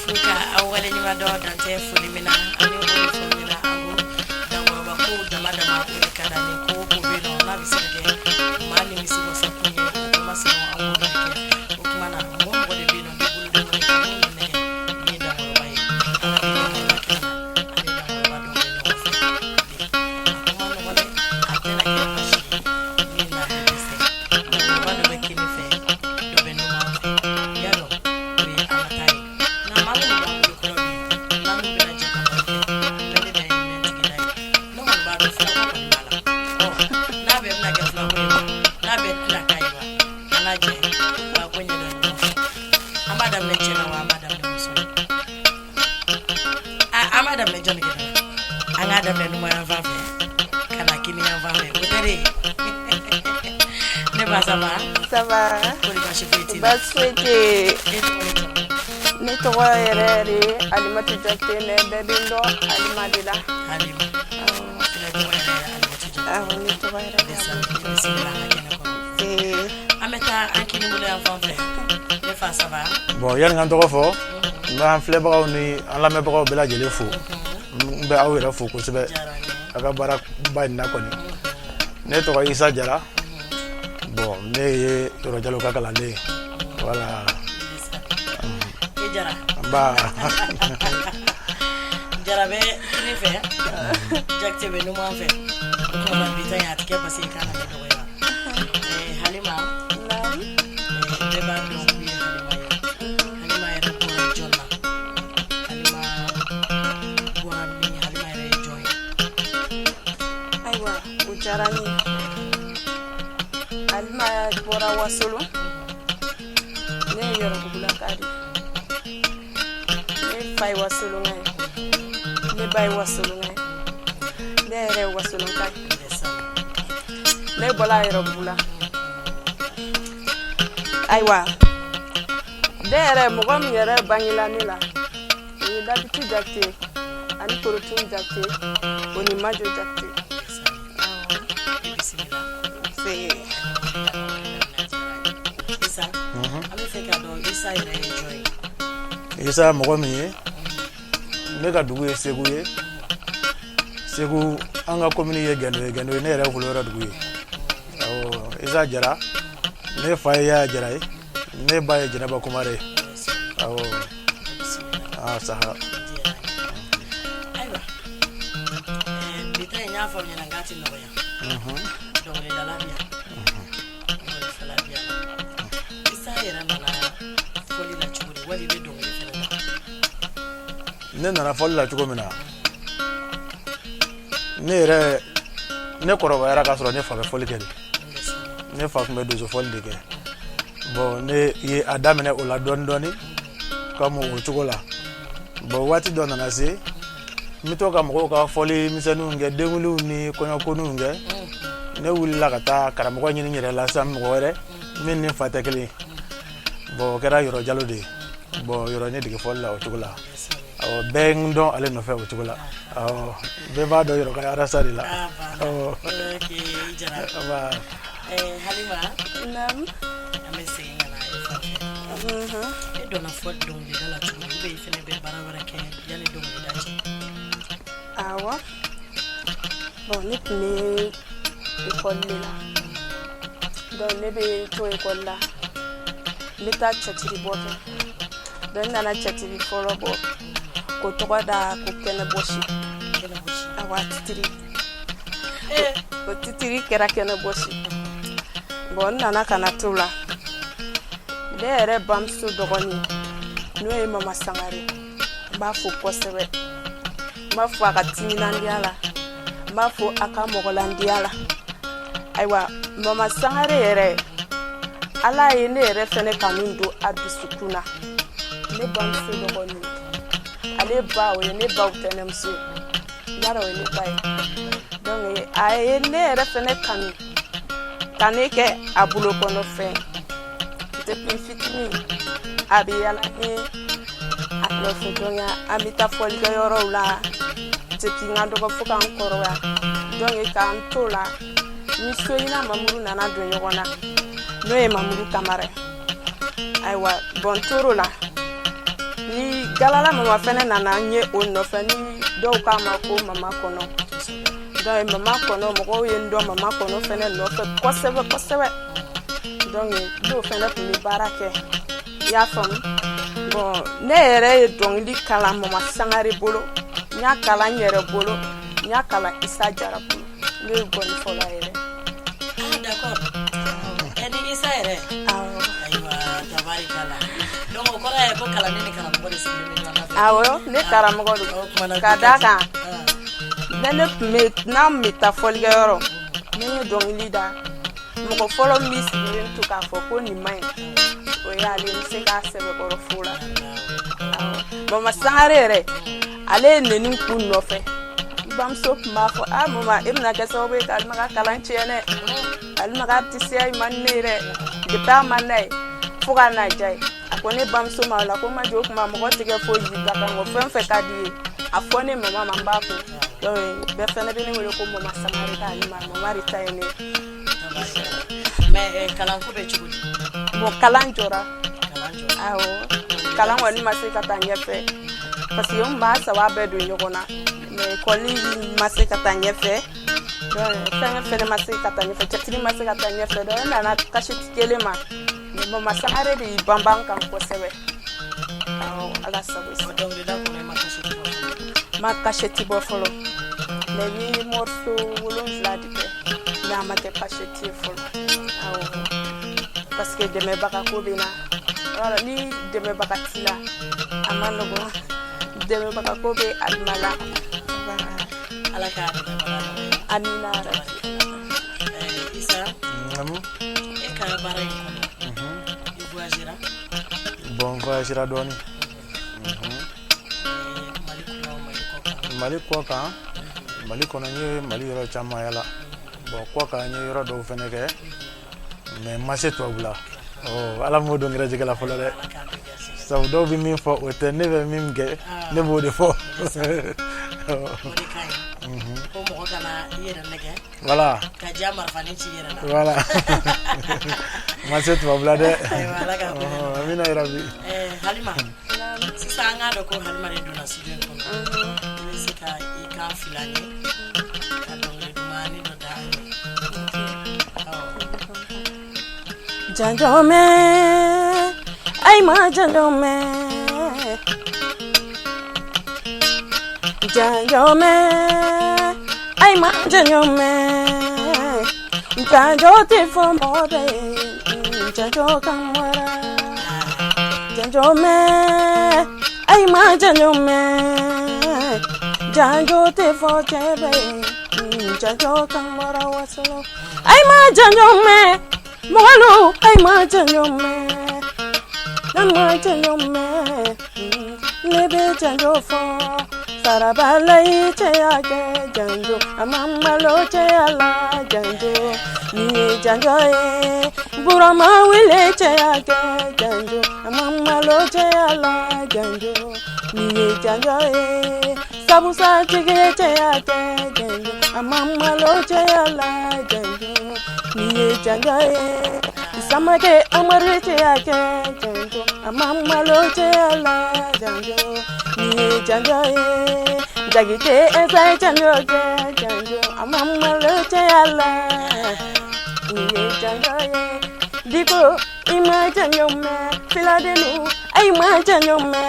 fuka awale ni mado dante fuli mina ani wole fuli mina ango dawa ba ko dama dama ko kada ni ko ko bino na bisige mali misibo sakunye ko masino ango ke ko mana mo mo de bino de bulu de ko ne ni da mo bai Ça va. Bah souhaité. Ne toi erreur alimatu jakte ne bebindo alimadila. Halima. Ne toi erreur. Ameta akini mule enfant frère. Ne fa ça va. Bon, yan ngan to fo. Ba fleur ba ni ala me ba bela jele fo. Mbe awira fo ko sebe. Aka bara ba na ko ni. Ne to Isa Jara. Bon, ne yoro jalo kala le. Voilà. Jara. Ba. Jara be ni fe. Jakte be no mo fe. Ko na bita ya tike pasi kana de ko ya. Halima. Naam. Be ba do ku Halima yo. Halima ya ko jonna. Halima wa mi Halima ya joy. Aywa, ujarani. Alma bora wasolo ne yoro bula kadi ne fay wasolo ngai ne bay wasolo ngai ne re wasolo kai ne bola yoro bula aywa dere mo gom yere bangila nila ni dabiti jakte ani korotun jakte oni majo jakte Isa mo mi ne ka dugu ye Segu ye. Segu anga komini ye gano ne re fulora dugu ye. Isa Jara ne fa ya Jara ye ne ba ye Jara ba kumare. Saha. Aiwa. Bita nya fa nyana ngati no ya. Donc le dalabia. Isa yera na foli la churi wali be donc ne nana foli la cogo min na ne yɛrɛ ne kɔrɔbayara k'a sɔrɔ ne fa bɛ foli kɛ de ne fa tun bɛ donso foli de kɛ bon ne ye a daminɛ o la dɔɔni dɔɔni comme o cogo la bon waati dɔ nana se n bɛ to ka mɔgɔw ka fɔli misɛnninw kɛ denkudiw ni kɔɲɔkoninw kɛ ne wulila ka taa karamɔgɔ ɲini n yɛrɛ la sisan mɔgɔ wɛrɛ min ni fa tɛ kelen ye bon o kɛra Yɔrɔ Jalo de ye bon Yɔrɔ ne dege fɔli la o cogo la bɛɛ n dɔn ale nɔfɛ o cogo la bɛɛ b'a dɔn Yɔrɔ ka arasa de la Halima. Naam. Ame segin kana ifa. E dona fo don de la tumu be fene be bara ke yani don de dace. Awa. Bon, ne tuni école là. Donc ne be to école là. Ne ta chatiri boto. Donc nana chatiri folo bo. Ko to da ko kene boshi. Awa titiri. Ko titiri kera kene boshi. Bon nana kana tula. Dere bamsu dogoni. No e mama sangare. Ba fo kosebe. Ma fo akatini nandiala. Ma fo akamogolandiala. Aiwa mama sangare ere. Ala ene ere fene kanundo adusukuna. Ne bamsu dogoni. Ale ba o ne ba utenemsu. Yaro ne ba. Donc a ene ere fene kanu. Kaneke abulo kono fe. Depuis fitini abiyala e atlo fotonya amita folga yoro la teki ngado ko fuka nkoro ya donc e kan tola ni soyina mamuru nana do yogona no e mamuru kamare aiwa bon toro la ni galala mama fene nana nye ono fene do ka ma ko mama kono do mama kono mo ko yendo mama kono fene no fe kosebe donc do fene pour le barake ya fam bon ne ere donc li kala mama sangare bolo nya kala nyere bolo nya kala isa jara bolo le bon fo la ere d'accord eni isa ere aywa tabarikala donc ko ra ko kala ne kala mo de sile ne kala mo do kadaka nene me metafolge yoro ne donc lida mo ko follow me si to ka fo ko ni mai o ya le se ka se ko fula mama sangare ale neni ku no fe bam so ma fo mama imna ka so be ka ma kala nchene al ma ka tisia manere de pa manai fuga na jai akone bam so ma la ko ma jo kuma mo ko tige fo yi ba ka ngo fen fe ka di afone mama mamba ko be fene be ne wele ko mama sangare ka ni mama rita ene mais kalan ko be chugudi mo kalan jora awo kalan wani masika tanyefe parce que on ba sa wa be do nyokona mais koli masika tanyefe fɛn fɛn masika tanyefe chetri masika tanyefe do na kashiti kelema mo masangare di bambang kan ko sebe awo ala sabu donc da ko ma kashiti bo folo mais ni morso wolon vladike na ma te kashiti folo awo parce que de me baka ko bina wala ni de me baka tila amano go de me baka ko be almala ala ka amina isa Namu e ka baray ko bon voyagera doni mali ko kan mali kono nye mali yoro chama yala bon ko ka nye yoro do fene ke mais marché to bula ala modo ngira jigala folo de so do bi min fo o te neve min ge ne bo de fo ko mo kana yera nege voilà ka jamar fani ci yera na voilà marché to bula de wala ka amina rabbi halima si sanga do ko halima re dona si den ko ni sika e ka filani ka don le dumani do dani janjome ay ma janjome ay ma janjome janjo te fo mode janjo kamara janjome ay ma janjome janjo te fo chebe janjo kamara wasolo ay ma janjome Molo, ay ma janjome, lebe janjo fo, sarabala iche ake janjo, amama lo che ala janjo, ni janjo burama wile che ake janjo, amama lo che ala janjo, ni janjo sabusa chige che ake janjo, amama lo che ala janjo. Ni jangae samake amarete yake janjo amama loche ala janjo ni jangae jagite esa janjo janjo amama loche ala ni jangae diko ima janjo me filadenu ay ma janjo me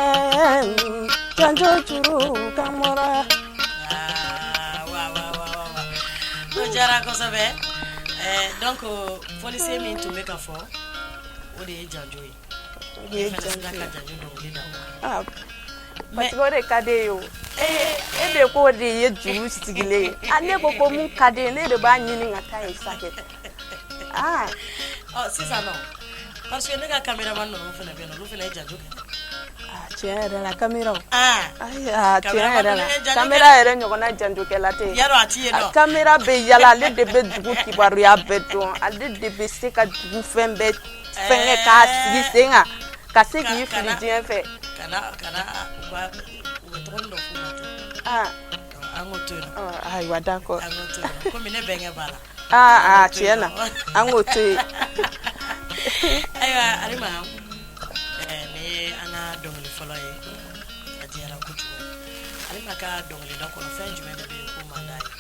janjo churu kamora wa jara ko sabe donc policier min to make for o de janjoy e janjoy parce que ore kade yo ebe ko de ye juru sigile ane ko mu kade ne de ba nyini ngata e sake c'est ça non parce que les caméraman no fele be no fele janjoy tiens la caméra tiens la caméra ere nyogona janjo ke late yaro ati no caméra be yala le de be dugu kibaru ya beton ale de be se ka dugu fembe fenge ka sisenga ka se ki fili dien fe kana ba o tondo fuma angoto ai wa d'accord angoto ko mine benga bala tiens na angoto aywa arima ni ana dongli folo a diyara kojugu Halima ka dɔnkilida kɔnɔ fɛn jumɛn de bɛ yen ko man d'a ye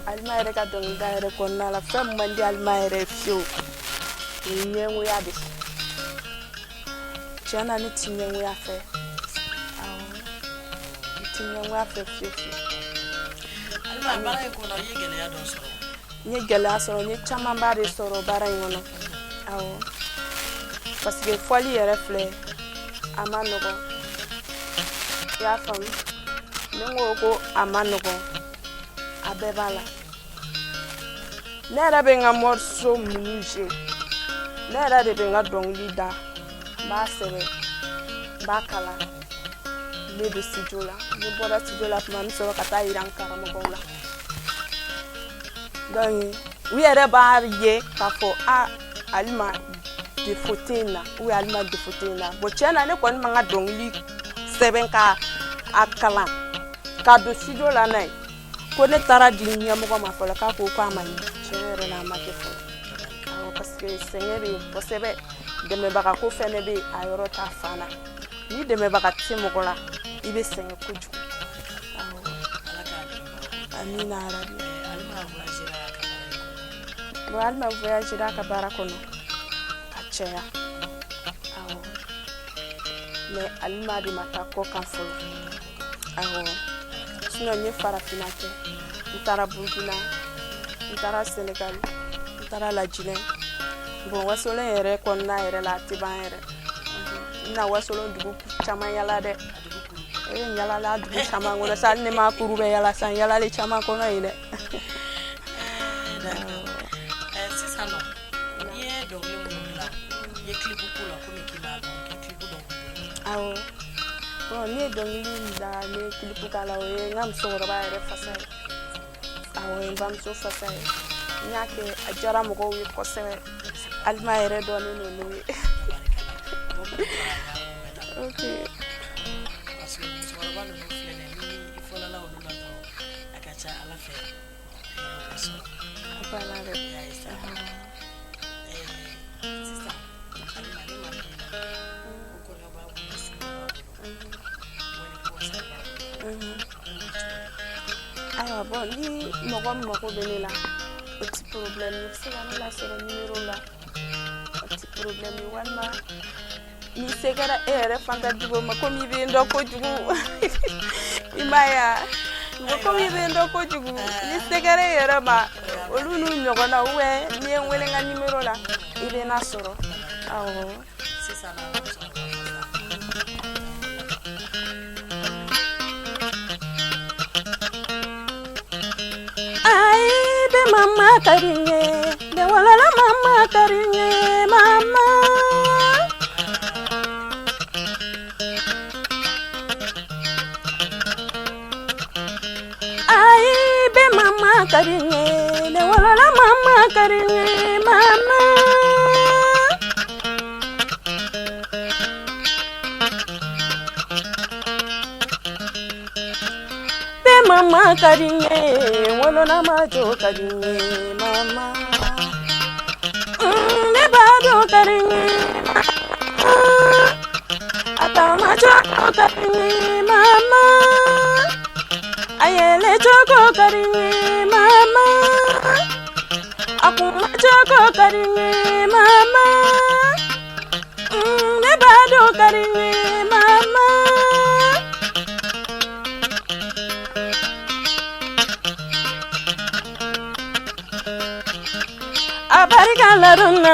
Halima yɛrɛ ka dɔnkilida yɛrɛ kɔnɔna la fɛn min man di Halima yɛrɛ ye fiyewu o ye ɲɛngoya de tiɲɛ na ne ti ɲɛngoya fɛ ne ti ɲɛngoya fɛ fiyewu Halima baara in kɔnɔ i ye gɛlɛya dɔ sɔrɔ n ye gɛlɛya sɔrɔ n ye camanba de sɔrɔ baara in kɔnɔ parce que fɔli yɛrɛ filɛ a ma nɔgɔn i y'a faamu ne ko a ma nɔgɔn a bɛɛ b'a la ne yɛrɛ bɛ n ka morceau minnu jouer ne yɛrɛ de bɛ n ka dɔnkili da n b'a sɛbɛn n b'a kalan ne bɛ studio la ne bɔra studio la tuma n bɛ sɔrɔ ka taa yira n karamɔgɔw la donc u yɛrɛ b'a ye k'a fɔ Halima défaut tɛ n na ou Halima défaut tɛ n na bon tiɲɛ na ne kɔni man ka dɔnkili sɛbɛn ka a kalan ka don studio la n'a ye ko ne taara di ɲɛmɔgɔ ma fɔlɔ k'a ko a ma ɲɛ tiɲɛ yɛrɛ la a ma kɛ fɔlɔ parce que sɛgɛn bɛ yen kosɛbɛ dɛmɛbaga ko fɛnɛ bɛ yen a yɔrɔ ta fan na ni dɛmɛbaga tɛ mɔgɔ la i bɛ sɛgɛn kojugu amina arabi Halima voyagera a ka baara kɔnɔ ka caya mais Halima de ma taa kɔ kan fɔlɔ sinon n ye farafina kɛ n taara Burkina n taara Senegal n taara Lajinɛ bon wasolon yɛrɛ kɔnɔna yɛrɛ la a tɛ ban yɛrɛ n na wasolon dugu caman yala dɛ n yalala dugu caman kɔnɔ sa ne ma kuru bɛ yala sa n yalali caman kɔnɔ ye dɛ sisan nɔ n'i ye dɔnkili minnu dilan i ye clip k'u la komi k'i b'a dɔn k'i clip dɔn bon ne ye dɔnkili da ne ye clip k'a la o ye n ka musokɔrɔba yɛrɛ fasa ye n bamuso fasa ye n y'a kɛ a diyara mɔgɔw ye kosɛbɛ Halima yɛrɛ dɔnnen don n'o ye ok parce que musokɔrɔba ninnu filɛ nin ye ni i fɔlɔla olu la dɔrɔn a ka ca Ala fɛ voilà sisan Halima ne ma k'i la ko kɔɲɔ b'a bolo sugu b'a bolo ayiwa bon ni mɔgɔ min mako bɛ ne la o tɛ problème ye i bɛ se ka ne lasɔrɔ numéro la o tɛ problème ye walima ni se kɛra e yɛrɛ fan ka jugu ma komi i bɛ n dɔn kojugu i m'a ye wa komi i bɛ n dɔn kojugu ni se kɛra e yɛrɛ ma olu n'u ɲɔgɔnna ou bien n'i ye n wele n ka numéro la i bɛ n lasɔrɔ awɔ sisan mama karinye de walala mama karinye mama ai be mama karinye de walala mama karinye mama mama karinye wolona majo karinye mama ne bado karinye ata majo karinye mama ayele joko karinye mama aku majo karinye mama ne bado karinye mama abarika ladonna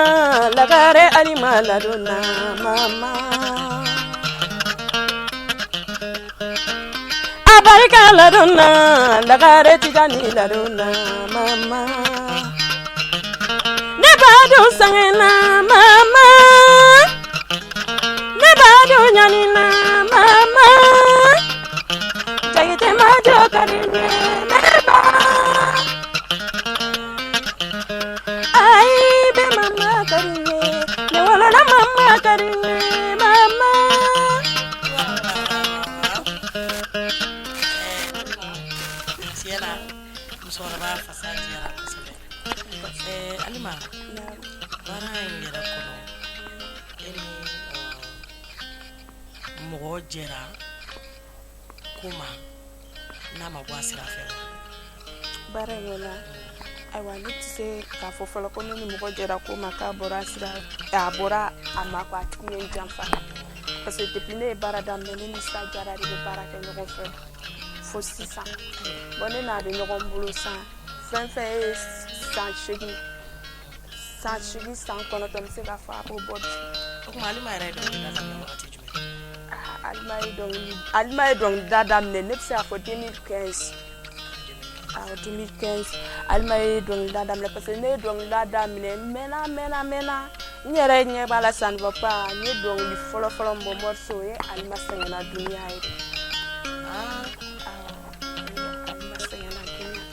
lagare Halima ladonna mama abarika ladonna lagare Tijani ladonna mama ne bado sangena mama ne bado nyanina mama jayite majo karinye neba karinye ne wala la mama karinye mama siela musokɔrɔba fasa diyara kosɛbɛ Halima baara in yɛrɛ kɔnɔ jɛra ko ma n'a ma bɔ a sira fɛ wa baara in na ayiwa ne tɛ se k'a fɔ fɔlɔ ko ne ni mɔgɔ jɛra ko ma k'a bɔra a ma ko a tigi ye n janfa parce que depuis ne ye baara daminɛ ne ni Sira Jara de bɛ baara kɛ ɲɔgɔn fɛ fo sisan bon ne n'a bɛ ɲɔgɔn bolo san fɛn fɛn ye san 8 san 9 n bɛ se k'a fɔ a b'o bɔ bi. o tuma Alima yɛrɛ ye dɔnkilida daminɛ wagati jumɛn? Alima ye dɔnkilida daminɛ ne bɛ se k'a fɔ 2015 2015 Alima ye dɔnkilida daminɛ parce que ne ye dɔnkilida daminɛ n mɛnna n yɛrɛ ɲɛ b'a la ça ne va pas n ye dɔnkili fɔlɔ min bɔ morceau o ye Alima sɛgɛnna duniya ye dɛ. Alima sɛgɛnna duniya.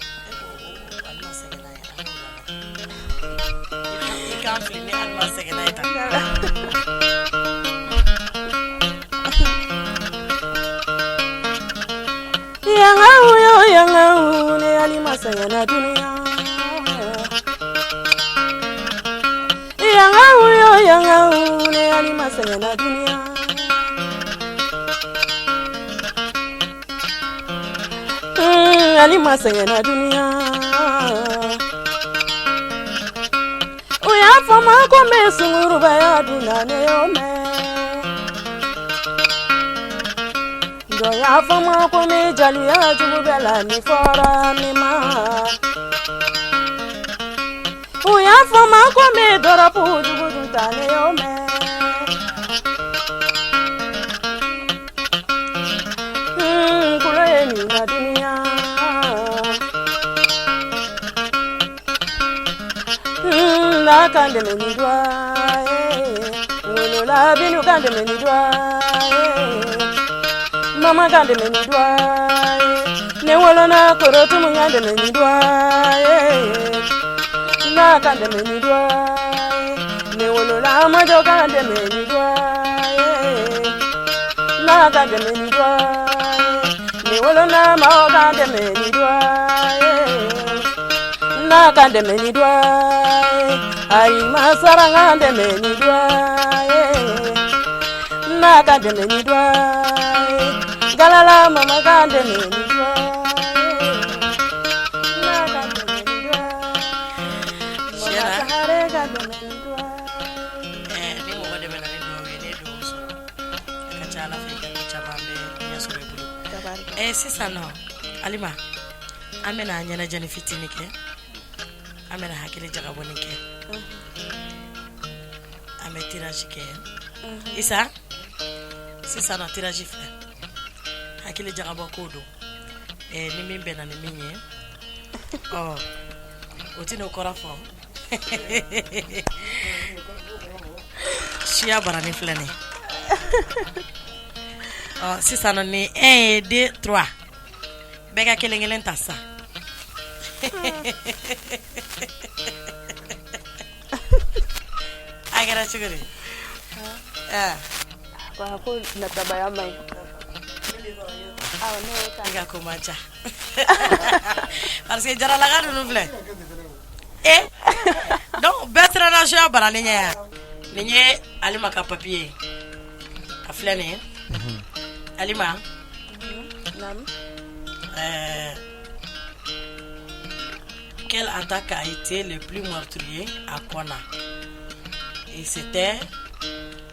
Alima sɛgɛnna yɛrɛ i kan fili ni Alima sɛgɛnna ye tan. Yanga ne Alima sɛgɛnna duniya. Yanga ne Alima sɛgɛnna duniya. Alima sɛgɛnna duniya. O y'a fɔ ma ko n bɛ sungurubaya dunna ne y'o mɛn. Dɔ y'a fɔ ma ko n bɛ jaliya jugu bɛɛ la ni fɔra ne ma. O y'a fɔ ma ko n bɛ dɔrɔpu jugu dun ta ne y'o mɛn. Kulo ye nin na duniya. Na kan dɛmɛ ni dɔ ye. Wolola binu kan dɛmɛ ni dɔ ye. Mama kan dɛmɛ ni dɔ ye. Ne wolona korotumu kan dɛmɛ ni dɔ ye. Na kan dɛmɛ ni dɔ ye. Ne wolola majo kan dɛmɛ ni dɔ ye. Na kan dɛmɛ ni dɔ ye. Ne wolona mao kan dɛmɛ ni dɔ ye. Na kan dɛmɛ ni dɔ ye. Alima Sara kan dɛmɛ ni dɔ ye. Na kan dɛmɛ ni dɔ ye. Galala mama kan dɛmɛ ni dɔ ye. Na kan dɛmɛ ni dɔ ye. Mama Sahare kan dɛmɛ ni dɔ ye. Ni mɔgɔ dɛmɛna ni dɔw ye ne dɔw sɔrɔ a ka ca Ala fɛ i ka ko caman bɛ ɲɛ sɔrɔ i bolo. Sisan nɔ Alima an bɛna ɲɛnajɛ fitinin kɛ an bɛna hakili jagabɔni kɛ an bɛ tirage kɛ Isa sisan nɔ tirage filɛ hakili jagabɔ ko don ni min bɛnna ni min ye o tɛ n'o kɔrɔ fɔ siya barani filɛ nin sisan nɔ ni 1 et 2 3 bɛɛ ka kelen ta sa a kɛra cogo di ko natabaya man ɲi. I ka ko man ca parce que jaralaga ninnu filɛ donc bɛɛ siranna siya barani ɲɛ yan nin ye Alima ka papier ye a filɛ nin ye Alima quelle attaque a été le plus meurtrier à Kona et c'était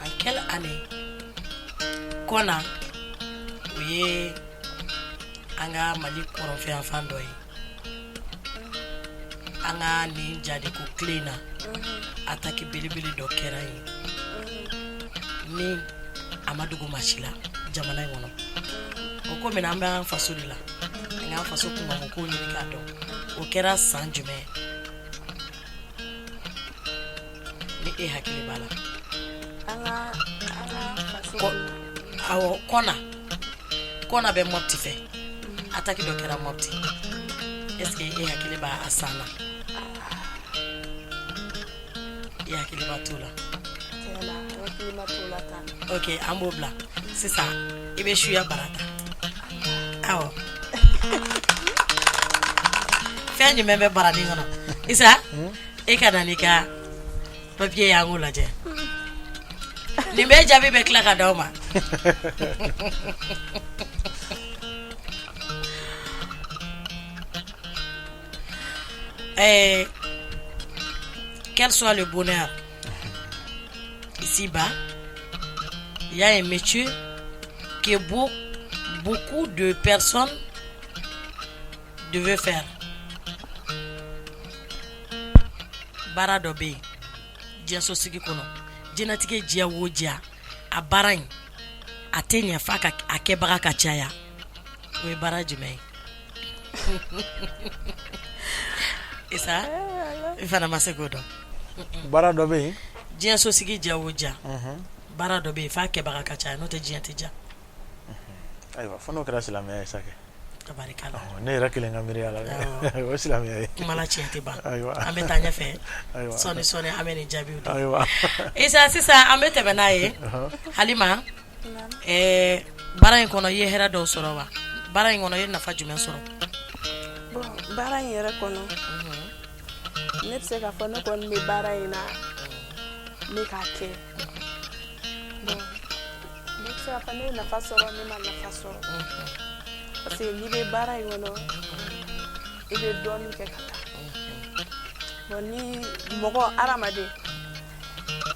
en quelle année Kona o ye an ka Mali kɔrɔnfɛ fan dɔ ye an ka nin jadiko tile na attaque belebele dɔ kɛra yen ni a ma dogo maa si la jamana in kɔnɔ o ko min an bɛ an faso de la an k'an faso kunkanko kow ɲini k'a dɔn o kɛra san jumɛn ni e hakili b'a la awɔ Kɔna bɛ Mopti fɛ attaque dɔ kɛra Mopti est-ce que e hakili b'a a san na e hakili b'a t'o la ok an b'o bila sisan i bɛ suya barata awɔ fɛn jumɛn bɛ barani kɔnɔ Isa e ka na n'i ka papier y'an k'o lajɛ nin bɛɛ jaabi bɛ tila ka d'aw ma Quel soit le bonheur ici-bas, il y a un métier que beaucoup de personnes devaient faire. Bara dobe, dia so sigi kono. Jina tike dia wodia, a barain, a tenya faka a kebara kachaya. We bara jume. Isa, ifana masegodo. Bara dobe? Dia so sigi dia wodia. Bara dobe, fa kebara kachaya, no te dia tija. Aywa, fono kera silame ya sake. Tabarikala. Ne rakilenga miriala. Wa silame ya. Mala chienti ba. Aywa. Ametanya fe. Aywa. Soni ameni jabi udi. Aywa. Isa sisa amete benaye. Halima. Bara yin kono ye hera do soro wa. Bara yin kono ye nafa jumen soro. Bon, bara yin yɛrɛ kɔnɔ ne bɛ se k'a fɔ ne kɔni bɛ bara in na ne k'a kɛ bon ne bɛ se k'a fɔ ne ye nafa sɔrɔ ne ma nafa sɔrɔ parce que n'i bɛ bara in kɔnɔ i bɛ dɔɔnin kɛ ka taa bon ni mɔgɔ hadamaden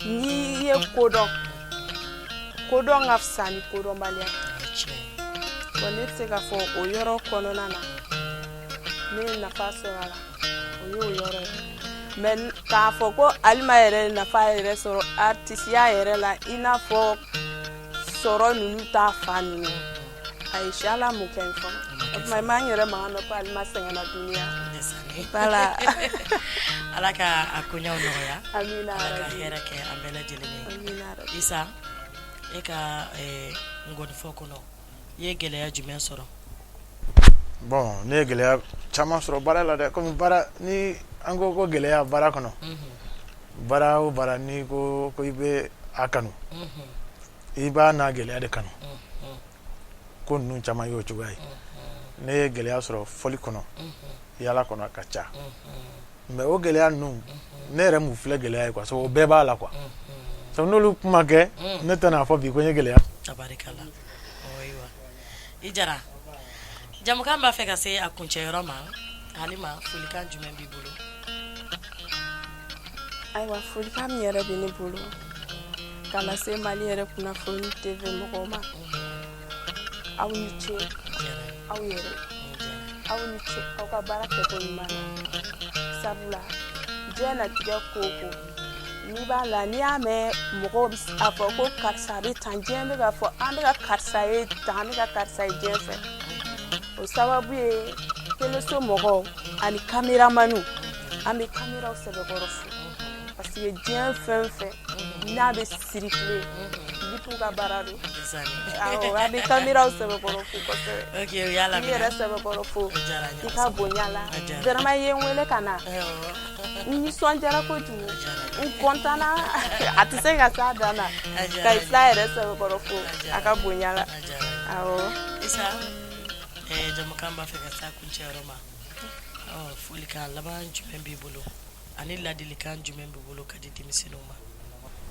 n'i ye kodɔn ka fisa ni kodɔnbaliya bon ne bɛ se k'a fɔ o yɔrɔ kɔnɔna na ne ye nafa sɔrɔ a la o y'o yɔrɔ ye mais k'a fɔ ko Halima yɛrɛ nafa yɛrɛ sɔrɔ artisiya yɛrɛ la i n'a fɔ sɔrɔ ninnu ta fa ninnu ayi si Ala m'o kɛ n fɔlɔ o tuma i m'an yɛrɛ mankan mɛn ko Halima sɛgɛnna duniya voilà Ala ka a koɲɛw nɔgɔya amina Ala ka hɛrɛ kɛ an bɛɛ lajɛlen ye amina Isa e ka ngɔnifɔ kɔnɔ i ye gɛlɛya jumɛn sɔrɔ Bon, ne ye gɛlɛya caman sɔrɔ baara la dɛ comme baara ni an ko gɛlɛya baara kɔnɔ baara o baara ni ko i bɛ a kanu i b'a n'a gɛlɛya de kanu ko ninnu caman y'o cogoya ye ne ye gɛlɛya sɔrɔ fɔli kɔnɔ yala kɔnɔ a ka ca mais o gɛlɛya ninnu ne yɛrɛ m'u filɛ gɛlɛya ye quoi so o bɛɛ b'a la quoi sabu n'olu kuma kɛ ne tɛna fɔ bi ko n ye gɛlɛya tabarikala i jara jamukan b'a fɛ ka se a kuncɛyɔrɔ ma Halima folikan jumɛn b'i bolo ayiwa folikan min yɛrɛ bɛ ne bolo ka lase Mali yɛrɛ kunnafoni TV mɔgɔw ma aw ni ce aw yɛrɛ aw ni ce aw ka baara kɛko ɲuman na sabula diɲɛlatigɛ ko o ko n'i b'a la n'i y'a mɛn mɔgɔw bɛ a fɔ ko karisa bɛ tan diɲɛ bɛ k'a fɔ an bɛ ka karisa ye tan an bɛ ka karisa ye diɲɛ fɛ o sababu ye teleso mɔgɔw ani kameramanu an bɛ kameraw sɛbɛkɔrɔ fo parce que diɲɛ fɛn o fɛn n'a bɛ circuler lipu ka baara don awɔ an bɛ kameraw sɛbɛkɔrɔ fo kosɛbɛ n'i yɛrɛ sɛbɛkɔrɔ fo i ka bonya la vraiment i ye n wele ka na n nisɔndiyara kojugu n kɔntana a tɛ se ka s'a dan na ka i fila yɛrɛ sɛbɛkɔrɔ fo a ka bonya la awɔ Isa jamukan b'a fɛ ka se a kuncɛyɔrɔ ma folikan laban jumɛn b'i bolo ani ladilikan jumɛn b'i bolo ka di denmisɛnninw ma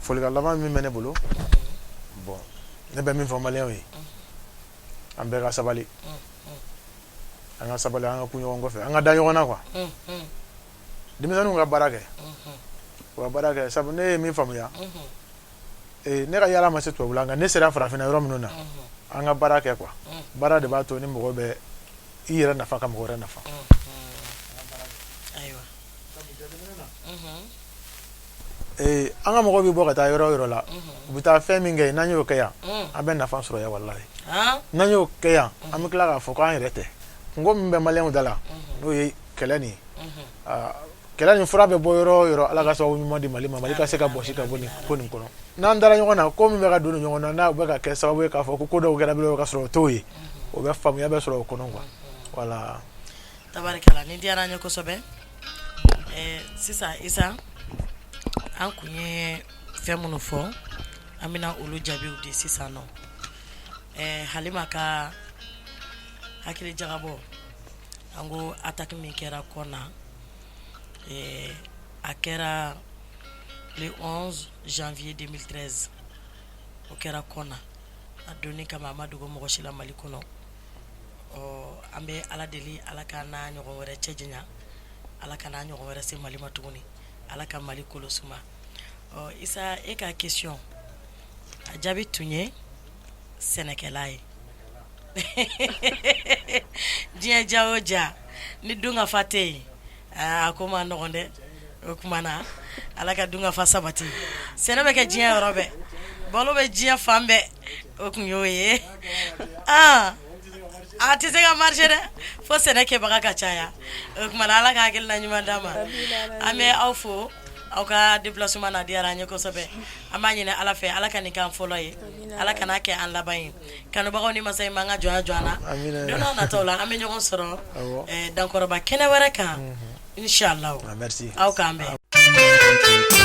folikan laban min bɛ ne bolo bon ne bɛ min fɔ maliyɛnw ye an bɛɛ ka sabali an ka sabali an ka kun ɲɔgɔn kɔfɛ an ka da ɲɔgɔn na quoi denmisɛnninw ka baara kɛ u ka baara kɛ sabu ne ye min faamuya ne ka yala ma se tubabula nka ne sera farafinna yɔrɔ minnu na an ka baara kɛ quoi baara de b'a to ni mɔgɔ bɛ i yɛrɛ nafa ka mɔgɔ wɛrɛ nafa ayiwa an ka mɔgɔw bɛ bɔ ka taa yɔrɔ o yɔrɔ la u bɛ taa fɛn min kɛ n'an y'o kɛ yan an bɛ nafa sɔrɔ yan walahi n'an y'o kɛ yan an bɛ tila k'a fɔ k'an yɛrɛ tɛ kungo min bɛ maliyɛnw da la n'o ye kɛlɛ nin kɛlɛ nin fura bɛ bɔ yɔrɔ o yɔrɔ Ala ka sababu ɲuman di Mali ma Mali ka se ka bɔsi ka bɔ nin ko nin kɔnɔ n'an dara ɲɔgɔn na ko min bɛ ka don ɲɔgɔn na n'a bɛ ka kɛ sababu ye k'a fɔ ko dɔw kɛra bilen ka sɔrɔ o t'o ye o bɛ faamuya bɛ sɔrɔ o kɔnɔ quoi voilà tabarikala ni diyara an ye kosɛbɛ sisan Isa an kun ye fɛn minnu fɔ an bɛna olu jaabiw di sisan nɔ Halima ka hakili jagabɔ an ko attaque min kɛra kɔ na a kɛra le 11 janvier 2013 o kɛra kɔ na a doni kama ma dogo mɔgɔ si la Mali kɔnɔ an bɛ ala deli ala ka n'a ɲɔgɔn wɛrɛ cɛ janya ala ka n'a ɲɔgɔn wɛrɛ se Mali ma tuguni ala ka Mali kolo suma Isa e ka question a jaabi tun ye sɛnɛkɛla ye diɲɛ ja o ja ni dunga fa tɛ yen a ko ma nɔgɔn dɛ o kuma na ala ka dunga fa sabati sɛnɛ bɛ kɛ diɲɛ yɔrɔ bɛɛ balo bɛ diɲɛ fan bɛɛ o kun y'o ye a tɛ se ka marché dɛ fo sɛnɛ kɛbaga ka caya o kuma na ala ka hakilina ɲuman d'a ma an bɛ aw fo aw ka déplacement na diyara an ye kosɛbɛ an b'a ɲini ala fɛ ala ka nin k'an fɔlɔ ye ala kana kɛ an laban ye kanubagaw ni masa man ka jɔn na don n'a nataw la an bɛ ɲɔgɔn sɔrɔ dankɔrɔba kɛnɛ wɛrɛ kan inchallah merci aw k'an bɛn